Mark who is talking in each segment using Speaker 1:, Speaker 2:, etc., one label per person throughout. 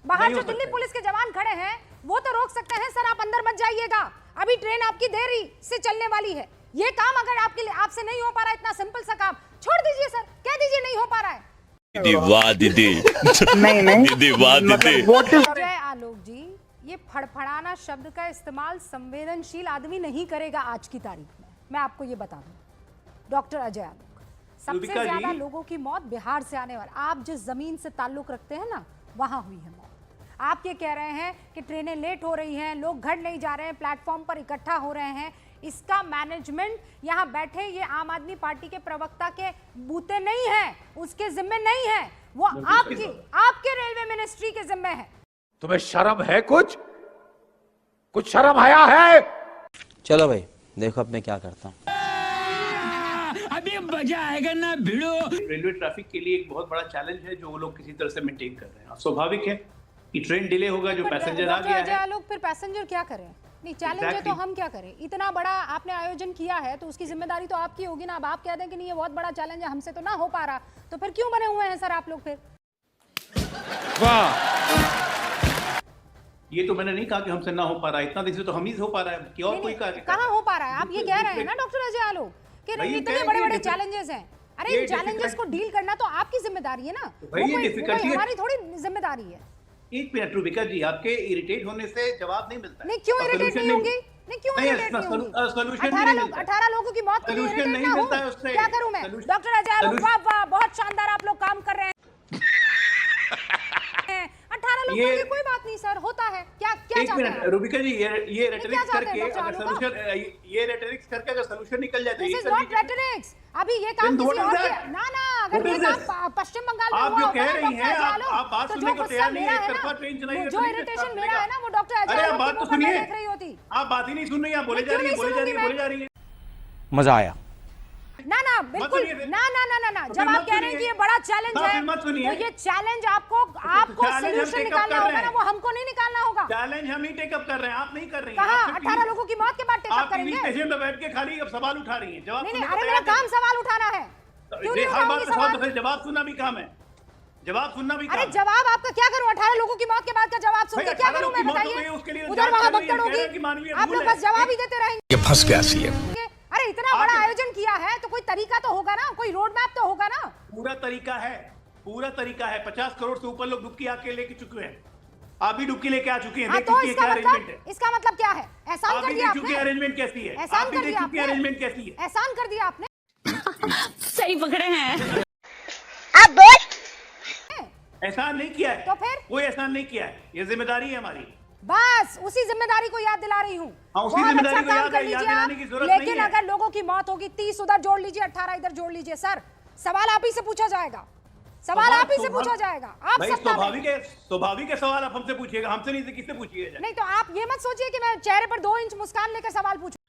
Speaker 1: बाहर जो दिल्ली पुलिस के जवान खड़े हैं वो तो रोक सकते हैं। सर आप अंदर मत जाइएगा, अभी ट्रेन आपकी देरी से चलने वाली है। ये काम अगर आपके लिए आपसे नहीं हो पा रहा है, इतना सिंपल सा काम छोड़ दीजिए सर, कह दीजिए नहीं हो पा रहा है।
Speaker 2: दीदी वाह दीदी
Speaker 3: नहीं
Speaker 2: दीदी वाह दीदी।
Speaker 1: जय आलोक जी, ये फड़फड़ाना शब्द का इस्तेमाल संवेदनशील आदमी नहीं करेगा आज की तारीख में, मैं आपको ये बता दूं। डॉक्टर अजय आलोक, सबसे ज्यादा लोगों की मौत बिहार से आने वाले, आप जिस जमीन से ताल्लुक रखते हैं ना, वहां हुई है मौत। आप ये कह रहे हैं कि ट्रेनें लेट हो रही हैं, लोग घर नहीं जा रहे हैं, प्लेटफॉर्म पर इकट्ठा हो रहे हैं, इसका मैनेजमेंट यहाँ बैठे ये आम आदमी पार्टी के प्रवक्ता के बूते नहीं है, उसके जिम्मे नहीं है, वो आपके रेलवे मिनिस्ट्री के जिम्मे है।
Speaker 4: तुम्हें शर्म है? कुछ शर्म आया है?
Speaker 5: चलो भाई देखो अब मैं क्या करता हूँ।
Speaker 6: अभी मजा आएगा ना भिड़ो।
Speaker 7: रेलवे ट्रैफिक के लिए एक बहुत बड़ा चैलेंज है जो वो लोग किसी तरह से मेंटेन कर रहे हैं। स्वाभाविक है कि ट्रेन डिले होगा, जो पैसेंजर आ गया है।
Speaker 1: लोग फिर पैसेंजर क्या करें? नहीं चैलेंज है तो हम क्या करें? इतना बड़ा आपने आयोजन किया है तो उसकी जिम्मेदारी तो आपकी होगी ना। अब आप कह दें कि नहीं ये बहुत बड़ा चैलेंज है, हमसे तो ना हो पा रहा, तो फिर क्यों बने हुए हैं सर आप लोग? फिर
Speaker 7: वाह, ये तो मैंने नहीं कहा कि हमसे ना हो पा रहा है, इतना दिन से तो हम ही हो पा रहा है कि और कोई
Speaker 1: कहाँ हो पा रहा है? आप ये कह रहे हैं ना डॉक्टर अजय आलोक कि नहीं इतने बड़े बड़े चैलेंजेस हैं। अरे इन चैलेंजेस को डील करना तो आपकी जिम्मेदारी है ना, हमारी थोड़ी जिम्मेदारी है।
Speaker 7: एक मिनट रूबिका जी, आपके इरिटेट होने से जवाब नहीं मिलता।
Speaker 1: नहीं क्यों इरिटेट नहीं होंगी? नहीं क्यों इरिटेट नहीं होंगी? 18 लोगों की मौत के लिए इरिटेट ना हो, क्या करूं मैं? डॉक्टर अजय आलोक वाह वाह, बहुत शानदार आप लोग काम कर रहे हैं। 18 लोगों की कोई बात नहीं सर, होता है। क्या चाहते हैं
Speaker 7: रूबिका जी? ये रेटरिक्स करके अगर सॉल्यूशन निकल जाए तो
Speaker 1: दिस इज नॉट रेटरिक्स। अभी ये काम किसी और के ना अगर ये काम पश्चिम बंगाल में
Speaker 7: आप जो कह रही हैं, आप बात
Speaker 1: तो
Speaker 7: सुनने को तैयार नहीं है। एक तरफा ट्रेन चलाई,
Speaker 1: जो इरिटेशन मेरा है ना वो डॉक्टर अजय
Speaker 7: आलोक बात तो सुनिए,
Speaker 1: देख रही होती।
Speaker 7: आप बात ही नहीं सुन रही, आप बोले जा रही है।
Speaker 5: मजा आया
Speaker 1: ना बिल्कुल ना, जब आप कह रहे हैं कि ये बड़ा चैलेंज है तो ये चैलेंज आपको सॉल्यूशन निकालना होगा ना, वो हमको नहीं निकालना होगा।
Speaker 7: चैलेंज हम ही टेकअप कर रहे हैं, आप नहीं कर रही हैं।
Speaker 1: कहाँ 18 लोगों की मौत के बाद टेकअप करेंगे?
Speaker 7: आप स्टेशन पे बैठ के खाली अब सवाल उठा रही हैं, जवाब
Speaker 1: नहीं, अरे मेरा काम सवाल उठाना है। क्यों नहीं उठाऊंगी सवाल?
Speaker 7: फिर जवाब सुनना भी काम है, जवाब सुनना भी काम है।
Speaker 1: अरे जवाब आपका क्या करूं? 18 लोगों की मौत के बाद का जवाब सुन के क्या करूं मैं, बताइए? उधर वहां भगदड़ होगी, आप लोग बस जवाब ही देते रहेंगे।
Speaker 4: ये फंस गया सीएम।
Speaker 1: अरे इतना बड़ा आयोजन किया है तो कोई तरीका तो होगा ना, कोई रोड मैप तो होगा ना।
Speaker 7: पूरा तरीका है। 50 करोड़ से ऊपर लोग डुबकी आके लेके चुके हैं, आप भी डुबकी लेके आ चुके हैं।
Speaker 1: तो इसका मतलब क्या है? एहसान कर दिया आपने।
Speaker 7: अरेंजमेंट कैसी है?
Speaker 1: एहसान कर दिया आपने।
Speaker 7: अरेंजमेंट कैसी है?
Speaker 1: एहसान कर दिया आपने।
Speaker 6: सही पकड़े हैं।
Speaker 1: अब बोल।
Speaker 7: एहसान नहीं किया है
Speaker 1: तो फिर?
Speaker 7: कोई एहसान नहीं किया है, ये जिम्मेदारी है हमारी।
Speaker 1: बस उसी जिम्मेदारी को याद दिला रही हूँ।
Speaker 7: उसी जिम्मेदारी को याद दिलाने की जरूरत नहीं है।
Speaker 1: लेकिन अगर लोगों की मौत होगी, 30 उधर जोड़ लीजिए, 18 इधर जोड़ लीजिए, सर सवाल आप ही से पूछा जाएगा। सवाल आप ही से पूछा जाएगा। आप
Speaker 7: स्वाभाविक है सवाल आप हमसे पूछिएगा, हमसे नहीं किससे पूछिएगा?
Speaker 1: नहीं तो आप ये मत सोचिए कि मैं चेहरे पर 2 इंच मुस्कान लेकर सवाल पूछूं।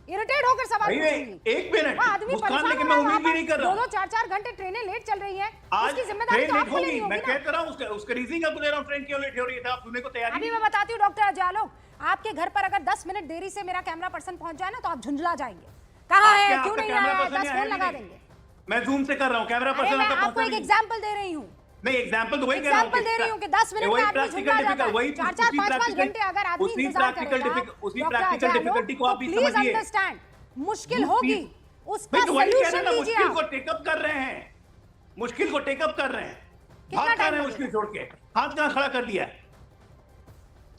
Speaker 1: इरिटेट होकर सवाल पूछूंगी।
Speaker 7: 1 मिनट
Speaker 1: आदमी
Speaker 7: मुस्कान लेके मैं उम्मीद भी नहीं कर रहा।
Speaker 1: 2-4 घंटे ट्रेनें लेट चल रही हैं,
Speaker 7: आज
Speaker 1: उसकी जिम्मेदारी तो आपको लेनी होगी।
Speaker 7: मैं कहता रहा हूं उसका रीजन आपको दे रहा हूं, ट्रेन क्यों लेट हो रही है, आप सुनने को तैयार नहीं।
Speaker 1: अभी मैं बताती हूँ डॉक्टर अजय आलोक, आपके घर पर अगर 10 मिनट देरी से मेरा कैमरा पर्सन पहुंच जाए ना तो आप झुंझला जाएंगे। कहाँ है, क्यों नहीं आया, 10 फोन लगा देंगे।
Speaker 7: मैं जूम से कर रहा हूं, कैमरा पर्सन
Speaker 1: मैं आपको एक एग्जांपल दे रही हूँ।
Speaker 7: नहीं एग्जांपल तो वही कह रहा हूं,
Speaker 1: दे रही हूं कि 10 मिनट में आदमी झुंझला जाता है। 4-5 घंटे अगर आदमी इंतजार करेगा,
Speaker 7: उसी प्रैक्टिकल डिफिकल्टी को आप भी समझिए।
Speaker 1: प्लीज अंडरस्टैंड, मुश्किल होगी, उसका सॉल्यूशन लीजिए।
Speaker 7: मुश्किल को टेकअप कर रहे हैं, मुश्किल को टेकअप कर रहे हैं, भाग कर रहे हैं मुश्किल छोड़ के, हाथ कहां खड़ा कर लिया है।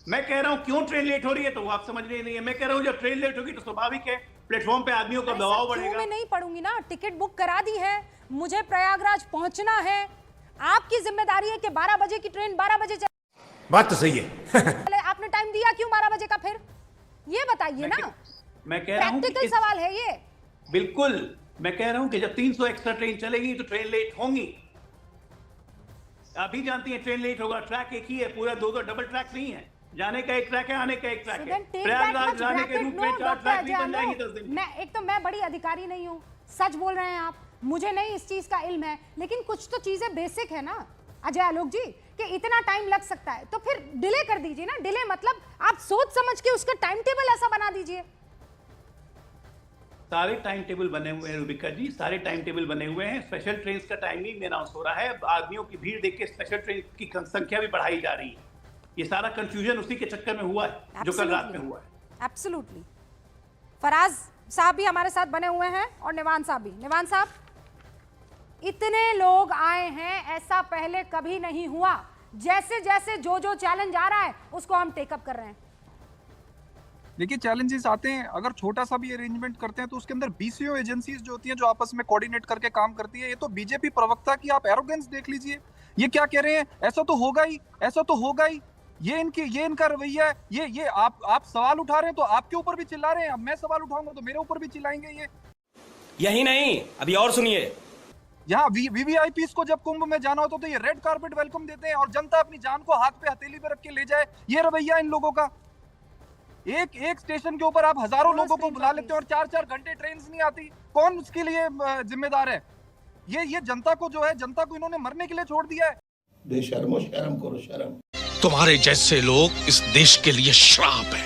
Speaker 7: मैं कह रहा हूं क्यों ट्रेन लेट हो रही है तो वो आप समझ रहे नहीं है। मैं कह रहा हूं जब ट्रेन लेट होगी तो स्वाभाविक है प्लेटफॉर्म पे आदमियों का दबाव बढ़ेगा।
Speaker 1: मैं नहीं पढ़ूंगी ना, टिकट बुक करा दी है, मुझे प्रयागराज पहुंचना है। आपकी जिम्मेदारी है कि 12 बजे की ट्रेन 12 बजे चले।
Speaker 4: बात तो सही है।
Speaker 1: आपने टाइम दिया क्यों 12 बजे का? फिर ये बताइए ना।
Speaker 7: मैं कह रहा हूं
Speaker 1: प्रैक्टिकल सवाल है ये।
Speaker 7: बिल्कुल, मैं कह रहा हूं कि जब 300 एक्स्ट्रा ट्रेन चलेगी तो ट्रेन लेट होंगी। आप भी जानती हैं ट्रेन लेट होगा, ट्रैक एक ही है, पूरा 2 डबल ट्रैक नहीं है, जाने का एक ट्रैक है, आने का एक ट्रैक है। प्रयागराज जाने के रूट में 4 ट्रैक नहीं बन जाएंगे 10 दिन।
Speaker 1: मैं बड़ी अधिकारी नहीं हूँ, सच बोल रहे हैं आप, मुझे नहीं इस चीज का इल्म है, लेकिन कुछ तो चीजें बेसिक है ना अजय आलोक जी कि इतना टाइम लग सकता है तो फिर डिले कर दीजिए ना। डिले मतलब आप सोच समझ के उसका टाइम टेबल ऐसा बना दीजिए।
Speaker 7: सारे टाइम टेबल बने हुए हैं रूबिका जी, सारे टाइम टेबल बने हुए हैं। स्पेशल ट्रेन का टाइमिंग अनाउंस हो रहा है। आदमियों की भीड़ देख के स्पेशल ट्रेन की संख्या भी बढ़ाई जा रही है। ये सारा कंफ्यूजन उसी के चक्कर में हुआ है जो कल रात में हुआ है।
Speaker 1: एब्सोल्युटली। फराज साहब भी हमारे साथ बने हुए हैं और निवान साहब भी। निवान साहब, इतने लोग आए हैं, ऐसा पहले कभी नहीं हुआ। जैसे जैसे जो चैलेंज आ रहा है उसको हम टेकअप कर रहे हैं।
Speaker 3: देखिए, चैलेंजेस आते हैं, अगर छोटा सा भी अरेंजमेंट करते हैं तो उसके अंदर बीसीओ एजेंसीज जो होती हैं, जो आपस में कोऑर्डिनेट करके काम करती है। ये तो बीजेपी प्रवक्ता की आप एरोगेंस देख लीजिए, ये क्या कह रहे हैं, ऐसा तो होगा ही, ऐसा तो होगा ही। ये इनका रवैया है। ये आप सवाल उठा रहे हैं तो आपके ऊपर भी चिल्ला रहे हैं, अब मैं सवाल उठाऊंगा तो मेरे ऊपर भी चिल्लाएंगे। ये
Speaker 8: यही नहीं, अभी और सुनिए।
Speaker 3: यहाँ वीवीआईपीस को जब कुंभ में जाना होता तो ये रेड कार्पेट वेलकम देते हैं और जनता अपनी जान को हाथ पे हथेली पे रख के ले जाए। ये रवैया इन लोगों का। एक स्टेशन के ऊपर आप हजारों लोगों को बुला लेते हैं और 4-4 घंटे ट्रेन नहीं आती। कौन उसके लिए जिम्मेदार है? ये जनता को जो है, जनता को इन्होंने मरने के लिए छोड़ दिया है।
Speaker 9: बेशर्मो, शर्म करो शर्म।
Speaker 10: तुम्हारे जैसे लोग इस देश के लिए श्राप है।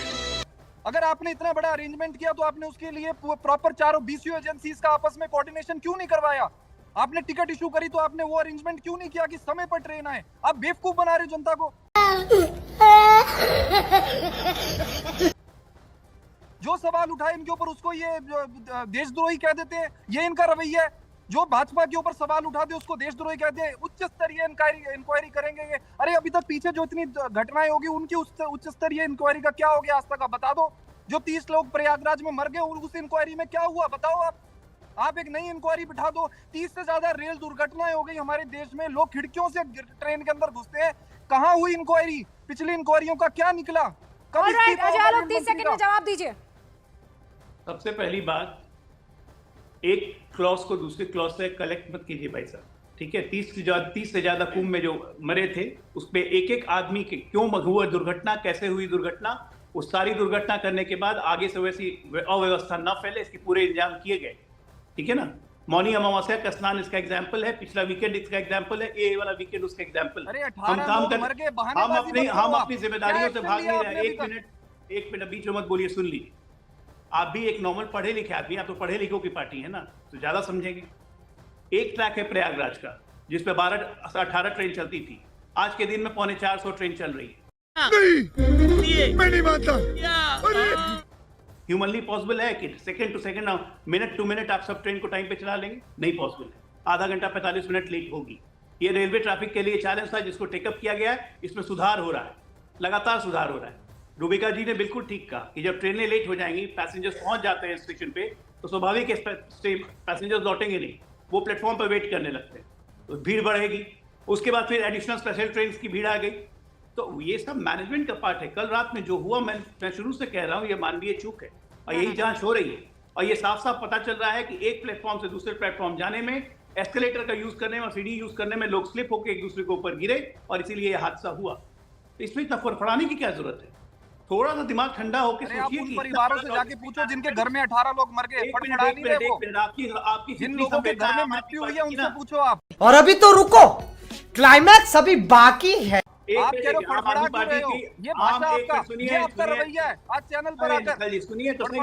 Speaker 3: अगर आपने इतना बड़ा अरेंजमेंट किया तो आपने उसके लिए प्रॉपर चारों बीसीओ एजेंसीज का आपस में कोऑर्डिनेशन क्यों नहीं करवाया? आपने टिकट इशू करी तो आपने वो अरेंजमेंट क्यों नहीं किया कि समय पर ट्रेन आए? आप बेवकूफ बना रहे हो जनता को। जो सवाल उठाए इनके ऊपर उसको ये देशद्रोही कह देते हैं। ये इनका रवैया है। जो भाजपा के ऊपर सवाल उठाते उसको देशद्रोही कहते हैं। उच्च स्तरीय इंक्वायरी करेंगे ये। अरे अभी तक पीछे जो इतनी घटनाएं होगी उनकी उच्च स्तरीय इंक्वायरी का क्या हो गया आज तक? आप बता दो। जो 30 लोग प्रयागराज में मर गए उस इंक्वायरी में क्या हुआ बताओ आप एक नई इंक्वायरी बिठा दो। 30 से ज्यादा रेल दुर्घटनाएं हो गई हमारे देश में। लोग खिड़कियों से ट्रेन के अंदर घुसते हैं। कहाँ हुई इंक्वायरी? पिछली इंक्वायरियों का क्या निकला?
Speaker 1: ऑलराइट, अजय आलोक 30 सेकंड में जवाब दीजिए।
Speaker 7: सबसे पहली बात, एक क्लॉज को दूसरे क्लॉज से कलेक्ट मत कीजिए भाई साहब, ठीक है? 30 से ज्यादा कुंभ में जो मरे थे उस पे एक आदमी के क्यों हुआ दुर्घटना, कैसे हुई दुर्घटना, उस सारी दुर्घटना करने के बाद आगे से वैसी अव्यवस्था न फैले इसके पूरे इंतजाम किए गए, ठीक है ना? मौनी अमावस्या का स्नान इसका एग्जाम्पल है, पिछला वीकेंड इसका एग्जाम्पल है, ये वाला वीकेंड उसका एग्जाम्पल है। हम काम कर, हम अपनी जिम्मेदारियों से भाग नहीं रहे। एक मिनट बीच में मत बोलिए, सुन लीजिए। आप भी एक नॉर्मल पढ़े लिखे आदमी, आप तो पढ़े लिखों की पार्टी है ना, तो ज्यादा समझेंगे। एक ट्रैक है प्रयागराज का जिसपे 12-18 ट्रेन चलती थी। आज के दिन में 450 ट्रेन चल रही है।
Speaker 9: नहीं, मैं नहीं मानता।
Speaker 7: ह्यूमनली पॉसिबल है कि second to second, minute to minute आप सब ट्रेन को टाइम पे चला लेंगे? नहीं पॉसिबल है। आधा घंटा 45 मिनट लेट होगी। ये रेलवे ट्रैफिक के लिए चैलेंज था जिसको टेकअप किया गया है। इसमें सुधार हो रहा है, लगातार सुधार हो रहा है। रूबिका जी ने बिल्कुल ठीक कहा कि जब ट्रेनें लेट हो जाएंगी, पैसेंजर्स पहुंच जाते हैं स्टेशन पे, तो स्वाभाविक है पैसेंजर्स लौटेंगे नहीं, वो प्लेटफॉर्म पर वेट करने लगते हैं, तो भीड़ बढ़ेगी। उसके बाद फिर एडिशनल स्पेशल ट्रेन की भीड़ आ गई। तो ये सब मैनेजमेंट का पार्ट है। कल रात में जो हुआ, मैं शुरू से कह रहा हूँ, ये मानवीय चूक है और यही जांच हो रही है। और ये साफ साफ पता चल रहा है कि एक प्लेटफॉर्म से दूसरे प्लेटफॉर्म जाने में, एस्केलेटर का यूज करने में और सीढ़ी यूज करने में लोग स्लिप होकर एक दूसरे के ऊपर गिरे और इसीलिए ये हादसा हुआ। तो इसमें इतना फड़फड़ाने की क्या जरूरत है? थोड़ा सा दिमाग ठंडा होकर सोचिए कि
Speaker 3: परिवारों से जाके पूछो जिनके घर में 18 लोग मर गए।
Speaker 7: आपकी
Speaker 3: जिन लोगों के घर में मृत्यु हुई है उनसे पूछो आप।
Speaker 11: और अभी तो रुको, क्लाइमैक्स अभी बाकी है।
Speaker 3: आप कह रहे हो फड़फड़ा क्यों रहे हो? ये भाषा आपका, ये आपका रवैया है। आज चैनल पर आकर
Speaker 7: सुनिए तो सही।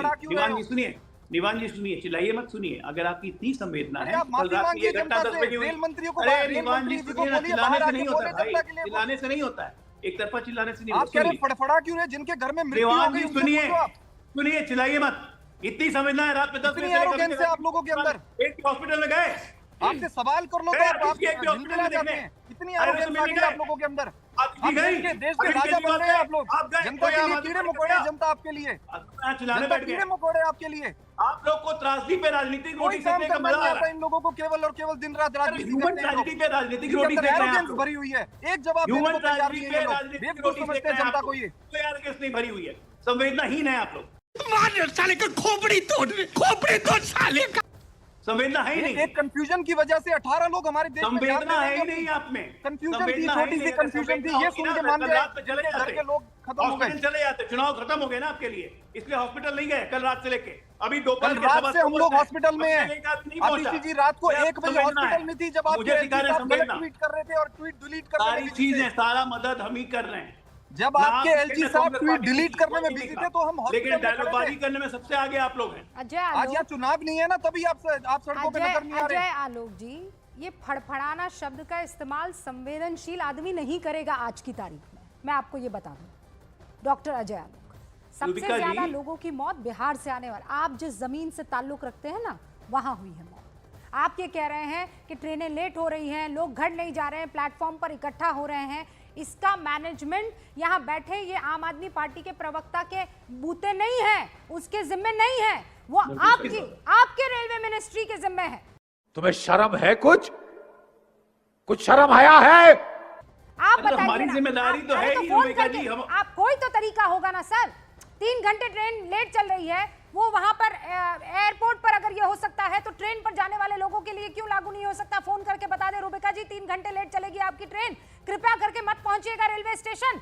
Speaker 7: निवान जी सुनिए, चिल्लाइए मत, सुनिए। अगर आपकी इतनी संवेदना है, कल रात ये घटना 10 बजे हुई। अरे निवान जी सुनिए, चिल्लाने से नहीं होता भाई, चिल्लाने से नहीं होता है, एक तरफा चिल्लाने से नहीं होता।
Speaker 3: आप कह रहे फड़फड़ा क्यों रहे? जिनके घर में मृत्यु हो गई,
Speaker 7: सुनिए, चिल्लाइए मत। इतनी संवेदना है, रात में 10
Speaker 3: बजे आप लोगों के अंदर।
Speaker 7: एक हॉस्पिटल में गए,
Speaker 3: आपसे सवाल कर लो तो आप झिलमिला जाते हैं। इतनी एरोगेंस आ गई आप लोगों के अंदर। देश के राजा बन रहे हैं आप लोग। जनता के लिए कीड़े मकोड़े, जनता आपके लिए कीड़े मकोड़े आपके लिए।
Speaker 7: आप लोग को त्रासदी पे राजनीतिक रोटी सेकने का मजा आ रहा है।
Speaker 3: इन लोगों को केवल और केवल दिन रात राजनीति
Speaker 7: पे राजनीतिक रोटी सेक रहे हैं।
Speaker 3: भरी हुई है, एक जवाब देने को तैयार नहीं है लोग। बेवकूफ समझते हैं जनता को। ये
Speaker 7: कोई एरोगेंस नहीं भरी हुई है, संवेदनाहीन है आप लोग।
Speaker 10: मार साले का खोपड़ी तोड़ साले का।
Speaker 7: संवेदना है ही नहीं।
Speaker 3: एक कंफ्यूजन की वजह से 18 लोग हमारे देश में
Speaker 7: संवेदना है ही नहीं आप में।
Speaker 3: कंफ्यूजन थी, छोटी सी कंफ्यूजन थी। ये सुन के मान गए घर के लोग खत्म हो गए।
Speaker 7: चले जाते, चुनाव खत्म हो गए ना आपके लिए, इसलिए हॉस्पिटल नहीं गए कल रात से लेके अभी दोपहर
Speaker 3: के। रात से हम लोग हॉस्पिटल में हैं। आतिशी जी रात को 1 बजे हॉस्पिटल में थी जब आप ट्वीट कर रहे थे और ट्वीट डिलीट कर रहे थे।
Speaker 7: सारी चीजें, सारा मदद हम ही कर रहे हैं।
Speaker 3: जब आपके एलजी साहब ट्वीट डिलीट करने में बिजी थे तो हम
Speaker 7: लेकिन डायलॉगबाजी करने में सबसे आगे आप लोग हैं।
Speaker 1: अजय
Speaker 3: आज
Speaker 1: आलोक,
Speaker 3: यहाँ चुनाव नहीं है ना, तभी आप सड़कों पे नजर नहीं आ
Speaker 1: अजय
Speaker 3: रहे।
Speaker 1: आलोक जी, ये फड़फड़ाना शब्द का इस्तेमाल संवेदनशील आदमी नहीं करेगा आज की तारीख में, मैं आपको ये बता दूं। डॉक्टर अजय आलोक, सबसे ज्यादा लोगों की मौत बिहार से आने वाला, आप जिस जमीन से ताल्लुक रखते हैं ना, वहां हुई है मौत। आप ये कह रहे हैं कि ट्रेनें लेट हो रही हैं, लोग घर नहीं जा रहे हैं, प्लेटफॉर्म पर इकट्ठा हो रहे हैं, इसका मैनेजमेंट यहाँ बैठे ये आम आदमी पार्टी के प्रवक्ता के बूते नहीं है, उसके जिम्मे नहीं है, वो आपके रेलवे मिनिस्ट्री के जिम्मे है।
Speaker 4: तुम्हें शर्म है? कुछ शर्म हया है?
Speaker 1: आप बताइए,
Speaker 7: हमारी जिम्मेदारी तो है ही रुबिका जी।
Speaker 1: आप कोई तो तरीका होगा ना सर, 3 घंटे ट्रेन लेट चल रही है, वो वहां पर एयरपोर्ट पर अगर ये हो सकता है तो ट्रेन पर जाने वाले लोगों के लिए क्यों लागू नहीं हो सकता? फोन करके बता दे रुबिका जी 3 घंटे लेट चलेगी आपकी ट्रेन, कृपया करके मत पहुंचिएगा रेलवे स्टेशन।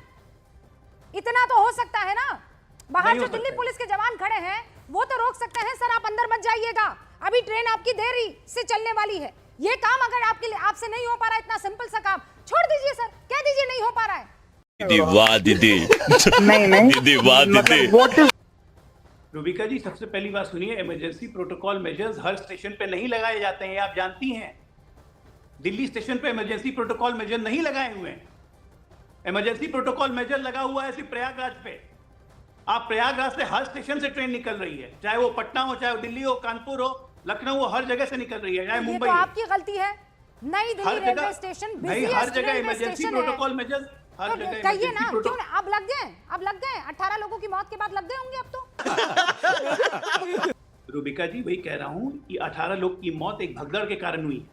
Speaker 1: इतना तो हो सकता है ना। बाहर जो दिल्ली पुलिस के जवान खड़े हैं वो तो रोक सकते हैं, सर आप अंदर मत जाइएगा, अभी ट्रेन आपकी देरी से चलने वाली है। ये काम अगर आपसे नहीं हो पा रहा है, इतना सिंपल सा काम छोड़ दीजिए सर, कह दीजिए नहीं हो पा रहा है।
Speaker 2: दीदी वाह दीदी, दीदी वाह दीदी।
Speaker 7: रुबिका जी, सबसे पहली बात सुनिए, इमरजेंसी प्रोटोकॉल मेजर्स हर स्टेशन पे नहीं लगाए जाते हैं, आप जानती हैं। दिल्ली स्टेशन पे इमरजेंसी प्रोटोकॉल मेजर नहीं लगाए हुए हैं। इमरजेंसी प्रोटोकॉल मेजर लगा हुआ है सिर्फ प्रयागराज पे। आप प्रयागराज से हर स्टेशन से ट्रेन निकल रही है, चाहे वो पटना हो, चाहे वो दिल्ली हो, कानपुर हो, लखनऊ हो, हर जगह से निकल रही है, चाहे मुंबई
Speaker 1: तो
Speaker 7: हो।
Speaker 1: आपकी गलती है। नई दिल्ली रेलवे स्टेशन
Speaker 7: हर जगह इमरजेंसी प्रोटोकॉल मेजर, हर जगह
Speaker 1: कहिए ना, क्यों अब लग गए 18 लोगों की मौत के बाद लग गए होंगे अब तो।
Speaker 7: रुबिका जी, वही कह रहा हूं कि 18 लोग की मौत एक भगदड़ के कारण हुई।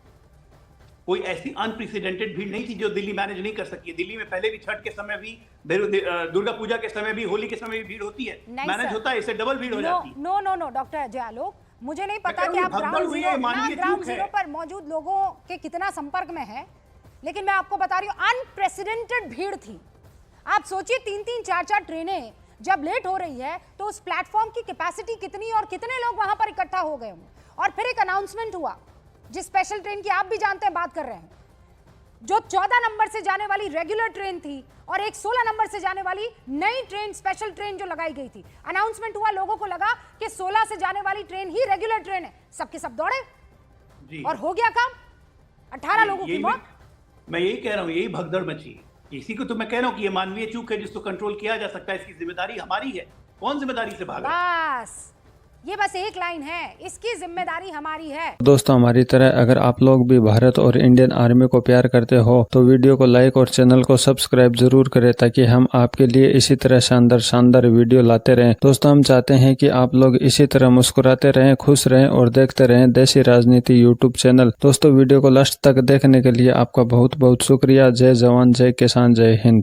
Speaker 7: कोई ऐसी अनप्रेसिडेंटेड भीड़ नहीं थी जो दिल्ली मैनेज नहीं कर सकी। दिल्ली में पहले भी छठ के समय भी, दुर्गा पूजा के समय भी, होली के समय भी भीड़ होती है, मैनेज होता है, इससे डबल भीड़ हो जाती है।
Speaker 1: नो डॉक्टर अजय आलोक, मुझे नहीं पता कि आप ग्राउंड जीरो पर मौजूद लोगों के कितना संपर्क में है, लेकिन मैं आपको बता रही हूँ अनप्रेसिडेंटेड भीड़ थी। आप सोचिए 3-3, 4-4 ट्रेनें जब लेट हो रही है तो उस प्लेटफॉर्म की कैपेसिटी कितनी और कितने लोग वहां पर इकट्ठा हो गए होंगे। और फिर एक अनाउंसमेंट हुआ, जिस स्पेशल ट्रेन की आप भी जानते हैं, बात कर रहे हैं, जो 14 नंबर से जाने वाली रेगुलर ट्रेन थी और एक 16 नंबर से जाने वाली नई ट्रेन, स्पेशल ट्रेन जो लगाई गई थी। अनाउंसमेंट हुआ, लोगों को लगा कि 16 से जाने वाली ट्रेन ही रेगुलर ट्रेन है, सबके सब दौड़े जी। और हो गया काम, 18 लोगों की मौत।
Speaker 7: मैं यही कह रहा हूँ, यही भगदड़ मची। इसी को तो मैं कह रहा हूँ कि ये मानवीय चूक है जिसको कंट्रोल किया जा सकता है, इसकी जिम्मेदारी हमारी है। कौन जिम्मेदारी से भागा?
Speaker 1: बस ये बस एक लाइन है, इसकी जिम्मेदारी हमारी है।
Speaker 12: दोस्तों, हमारी तरह अगर आप लोग भी भारत और इंडियन आर्मी को प्यार करते हो तो वीडियो को लाइक और चैनल को सब्सक्राइब जरूर करें, ताकि हम आपके लिए इसी तरह शानदार वीडियो लाते रहें। दोस्तों, हम चाहते हैं कि आप लोग इसी तरह मुस्कुराते रहें, खुश रहें और देखते रहें देसी राजनीति यूट्यूब चैनल। दोस्तों, वीडियो को लास्ट तक देखने के लिए आपका बहुत बहुत शुक्रिया। जय जवान, जय किसान, जय हिंद।